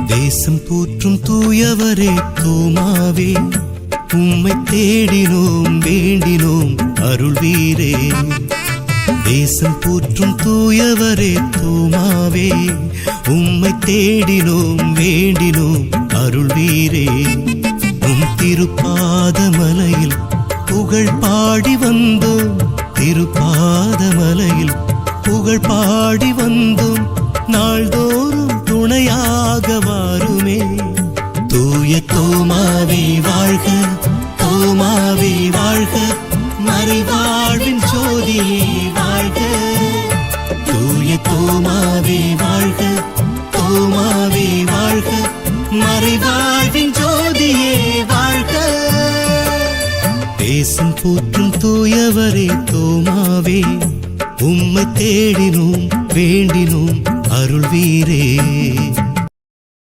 தேசம் போற்றும் தூயவரே தோமாவே, உம்மை தேடினோம் வேண்டினோம் அருள்வீரே. தேசம் போற்றும் தூயவரே தோமாவே, உம்மை தேடினோம் வேண்டினோம் அருள்வீரே. உம் திருப்பாதமலையில் புகழ் பாடி வந்தோம், திருப்பாதமலையில் புகழ் பாடி வந்தோம். நாள்தோறும் துணையாக வாருமே. தூய தோமாவே வாழ்க, தோமாவே வாழ்க, மறைவாழ்வின் ஜோதியே வாழ்க. தூய தோமாவே வாழ்க, தோமாவே வாழ்க, மறைவாழ்வின் ஜோதியே வாழ்க. தேசம் போற்றும் தூயவரே தோமாவே, உம்மை தேடினோம் வேண்டினோம் அருள்வீரே.